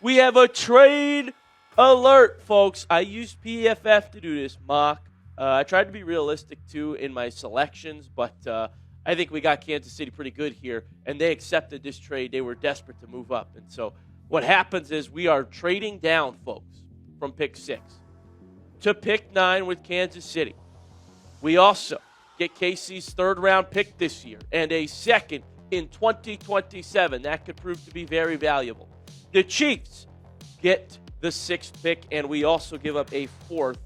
We have a trade alert, folks. I used PFF to do this mock. I tried to be realistic, too, in my selections, but I think we got Kansas City pretty good here, and they accepted this trade. They were desperate to move up. And so what happens is we are trading down, folks, from pick 6 to pick 9 with Kansas City. We also get KC's third-round pick this year and a second in 2027. That could prove to be very valuable. The Chiefs get the 6th pick, and we also give up a 4th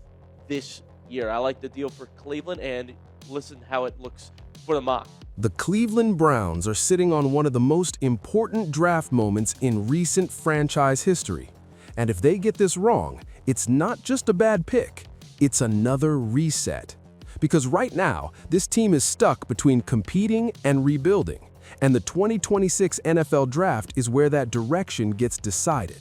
this year. I like the deal for Cleveland, and listen how it looks for the mock. The Cleveland Browns are sitting on one of the most important draft moments in recent franchise history. And if they get this wrong, it's not just a bad pick, it's another reset. Because right now, this team is stuck between competing and rebuilding, and the 2026 NFL Draft is where that direction gets decided.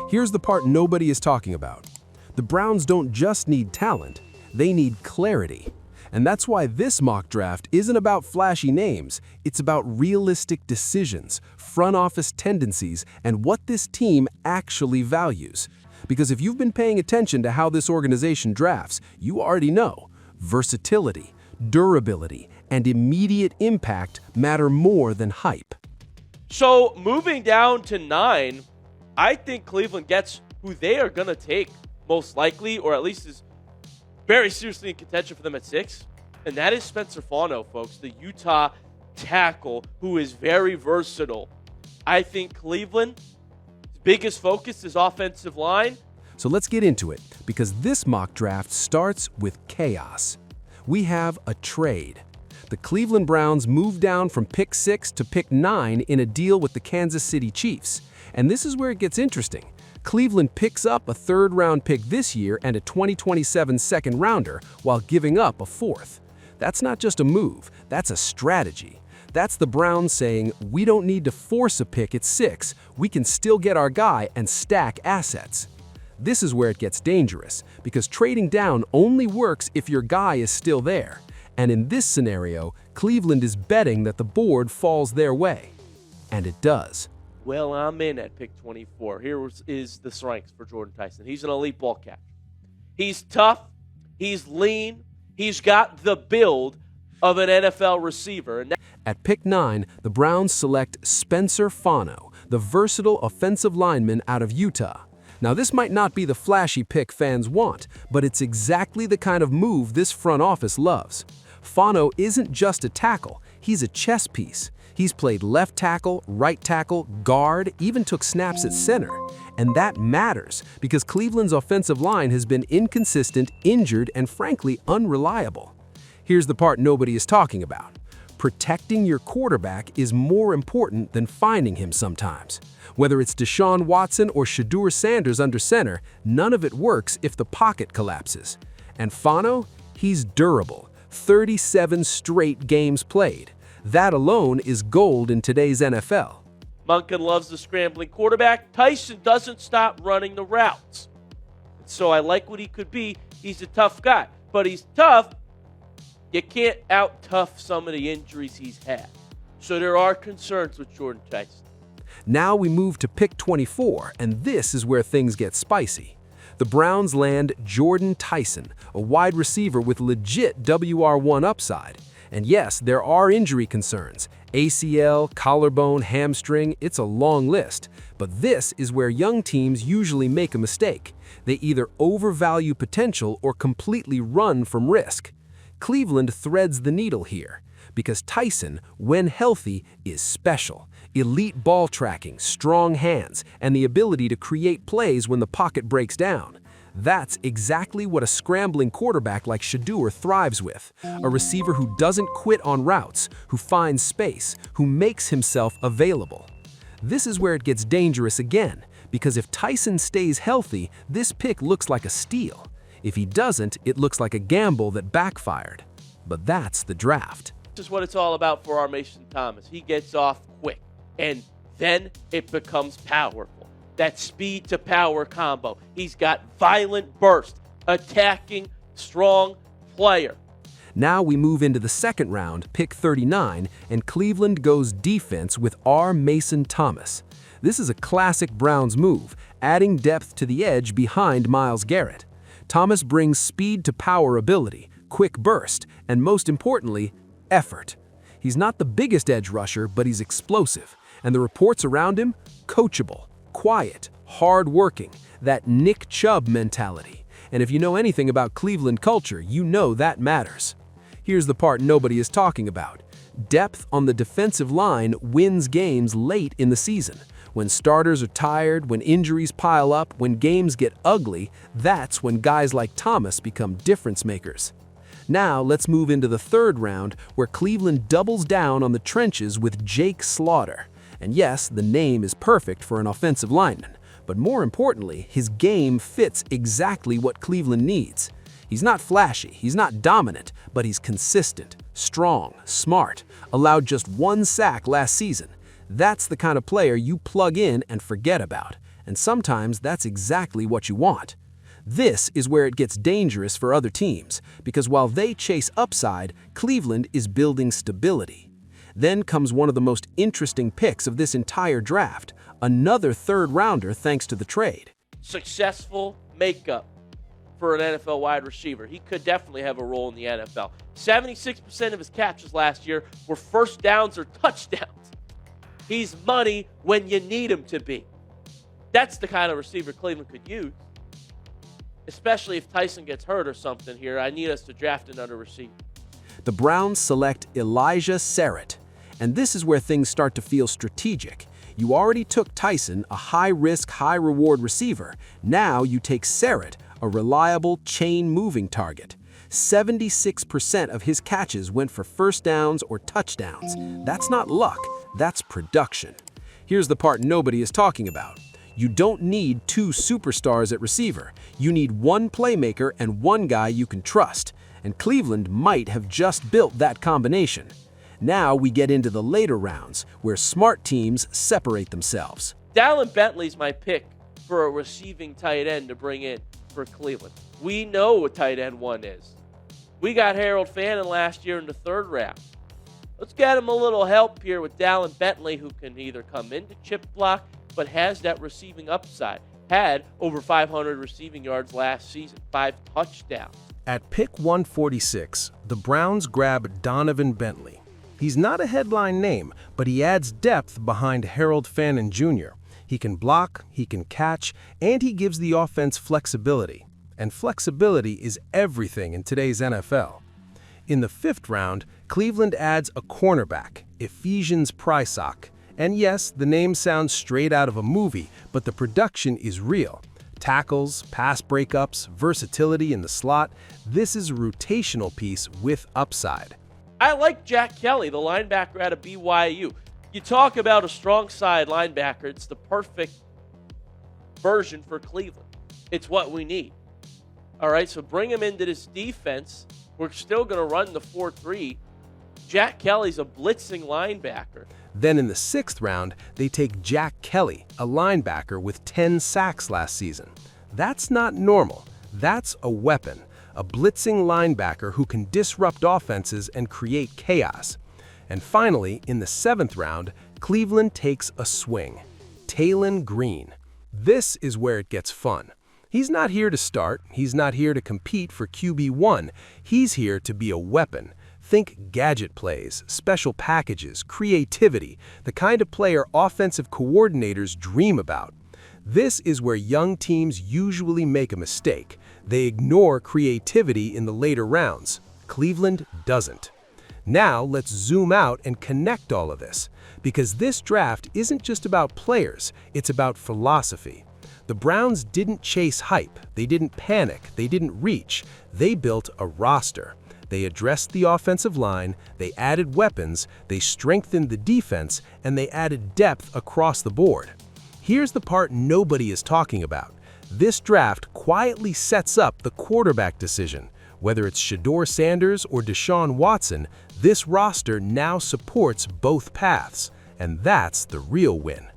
Here's the part nobody is talking about. The Browns don't just need talent, they need clarity. And that's why this mock draft isn't about flashy names, it's about realistic decisions, front office tendencies, and what this team actually values. Because if you've been paying attention to how this organization drafts, you already know versatility, durability, and immediate impact matter more than hype. So moving down to 9, I think Cleveland gets who they are going to take most likely, or at least is very seriously in contention for them at 6, and that is Spencer Fano, folks, the Utah tackle who is very versatile. I think Cleveland's biggest focus is offensive line. So let's get into it, because this mock draft starts with chaos. We have a trade. The Cleveland Browns move down from pick 6 to pick 9 in a deal with the Kansas City Chiefs. And this is where it gets interesting. Cleveland picks up a third-round pick this year and a 2027 second-rounder while giving up a 4th. That's not just a move, that's a strategy. That's the Browns saying, we don't need to force a pick at 6, we can still get our guy and stack assets. This is where it gets dangerous, because trading down only works if your guy is still there. And in this scenario, Cleveland is betting that the board falls their way. And it does. Well, I'm in at pick 24. Here is the strengths for Jordan Tyson. He's an elite ball catcher. He's tough. He's lean. He's got the build of an NFL receiver. At pick 9, the Browns select Spencer Fano, the versatile offensive lineman out of Utah. Now, this might not be the flashy pick fans want, but it's exactly the kind of move this front office loves. Fano isn't just a tackle, he's a chess piece. He's played left tackle, right tackle, guard, even took snaps at center. And that matters, because Cleveland's offensive line has been inconsistent, injured, and frankly unreliable. Here's the part nobody is talking about. Protecting your quarterback is more important than finding him sometimes. Whether it's Deshaun Watson or Shedeur Sanders under center, none of it works if the pocket collapses. And Fano, he's durable. 37 straight games played. That alone is gold in today's NFL. Monken loves the scrambling quarterback. Tyson doesn't stop running the routes. So I like what he could be. He's a tough guy. But he's tough. You can't out-tough some of the injuries he's had. So there are concerns with Jordan Tyson. Now we move to pick 24, and this is where things get spicy. The Browns land Jordan Tyson, a wide receiver with legit WR1 upside. And yes, there are injury concerns. ACL, collarbone, hamstring, it's a long list. But this is where young teams usually make a mistake. They either overvalue potential or completely run from risk. Cleveland threads the needle here, because Tyson, when healthy, is special. Elite ball tracking, strong hands, and the ability to create plays when the pocket breaks down. That's exactly what a scrambling quarterback like Shedeur thrives with. A receiver who doesn't quit on routes, who finds space, who makes himself available. This is where it gets dangerous again, because if Tyson stays healthy, this pick looks like a steal. If he doesn't, it looks like a gamble that backfired. But that's the draft. This is what it's all about for our Mason Thomas. He gets off quick, and then it becomes powerful. That speed to power combo. He's got violent burst, attacking, strong player. Now we move into the second round, pick 39, and Cleveland goes defense with R. Mason Thomas. This is a classic Browns move, adding depth to the edge behind Myles Garrett. Thomas brings speed to power ability, quick burst, and most importantly, effort. He's not the biggest edge rusher, but he's explosive, and the reports around him, coachable, quiet, hard-working, that Nick Chubb mentality. And if you know anything about Cleveland culture, you know that matters. Here's the part nobody is talking about. Depth on the defensive line wins games late in the season. When starters are tired, when injuries pile up, when games get ugly, that's when guys like Thomas become difference makers. Now let's move into the third round, where Cleveland doubles down on the trenches with Jake Slaughter. And yes, the name is perfect for an offensive lineman, but more importantly, his game fits exactly what Cleveland needs. He's not flashy, he's not dominant, but he's consistent, strong, smart, allowed just 1 sack last season. That's the kind of player you plug in and forget about, and sometimes that's exactly what you want. This is where it gets dangerous for other teams, because while they chase upside, Cleveland is building stability. Then comes one of the most interesting picks of this entire draft, another third-rounder thanks to the trade. Successful makeup for an NFL wide receiver. He could definitely have a role in the NFL. 76% of his catches last year were first downs or touchdowns. He's money when you need him to be. That's the kind of receiver Cleveland could use. Especially if Tyson gets hurt or something here. I need us to draft another receiver. The Browns select Elijah Sarrett, and this is where things start to feel strategic. You already took Tyson, a high-risk, high-reward receiver. Now you take Sarrett, a reliable, chain-moving target. 76% of his catches went for first downs or touchdowns. That's not luck, that's production. Here's the part nobody is talking about. You don't need 2 superstars at receiver. You need 1 playmaker and 1 guy you can trust. And Cleveland might have just built that combination. Now we get into the later rounds, where smart teams separate themselves. Dallin Bentley's my pick for a receiving tight end to bring in for Cleveland. We know what tight end 1 is. We got Harold Fano last year in the 3rd round. Let's get him a little help here with Dallin Bentley, who can either come into chip block, but has that receiving upside. Had over 500 receiving yards last season, 5 touchdowns. At pick 146, the Browns grab Donovan Bentley. He's not a headline name, but he adds depth behind Harold Fano Jr. He can block, he can catch, and he gives the offense flexibility. And flexibility is everything in today's NFL. In the 5th round, Cleveland adds a cornerback, Ephesians Prysock. And yes, the name sounds straight out of a movie, but the production is real. Tackles, pass breakups, versatility in the slot. This is a rotational piece with upside. I like Jack Kelly, the linebacker out of BYU. You talk about a strong side linebacker, it's the perfect version for Cleveland. It's what we need. All right, so bring him into this defense. We're still going to run the 4-3. Jack Kelly's a blitzing linebacker. Then in the 6th round, they take Jack Kelly, a linebacker with 10 sacks last season. That's not normal. That's a weapon, a blitzing linebacker who can disrupt offenses and create chaos. And finally, in the 7th round, Cleveland takes a swing. Taylon Green. This is where it gets fun. He's not here to start. He's not here to compete for QB1. He's here to be a weapon. Think gadget plays, special packages, creativity, the kind of player offensive coordinators dream about. This is where young teams usually make a mistake. They ignore creativity in the later rounds. Cleveland doesn't. Now let's zoom out and connect all of this, because this draft isn't just about players, it's about philosophy. The Browns didn't chase hype, they didn't panic, they didn't reach, they built a roster. They addressed the offensive line, they added weapons, they strengthened the defense, and they added depth across the board. Here's the part nobody is talking about. This draft quietly sets up the quarterback decision. Whether it's Shedeur Sanders or Deshaun Watson, this roster now supports both paths, and that's the real win.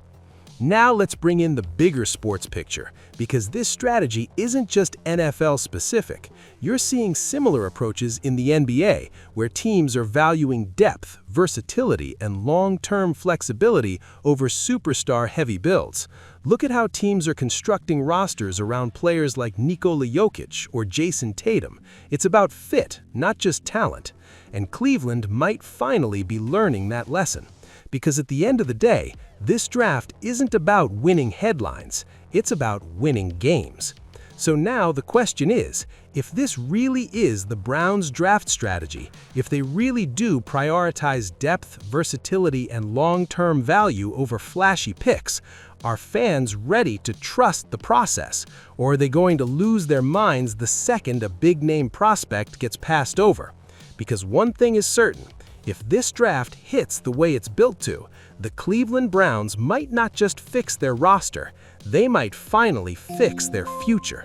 Now let's bring in the bigger sports picture, because this strategy isn't just NFL specific. You're seeing similar approaches in the NBA, where teams are valuing depth, versatility, and long-term flexibility over superstar-heavy builds. Look at how teams are constructing rosters around players like Nikola Jokic or Jason Tatum. It's about fit, not just talent. And Cleveland might finally be learning that lesson. Because at the end of the day, this draft isn't about winning headlines, it's about winning games. So now the question is, if this really is the Browns' draft strategy, if they really do prioritize depth, versatility, and long-term value over flashy picks, are fans ready to trust the process, or are they going to lose their minds the second a big-name prospect gets passed over? Because one thing is certain, if this draft hits the way it's built to, the Cleveland Browns might not just fix their roster, they might finally fix their future.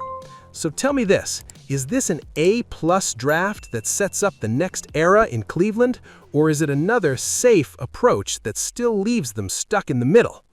So tell me this, is this an A-plus draft that sets up the next era in Cleveland, or is it another safe approach that still leaves them stuck in the middle?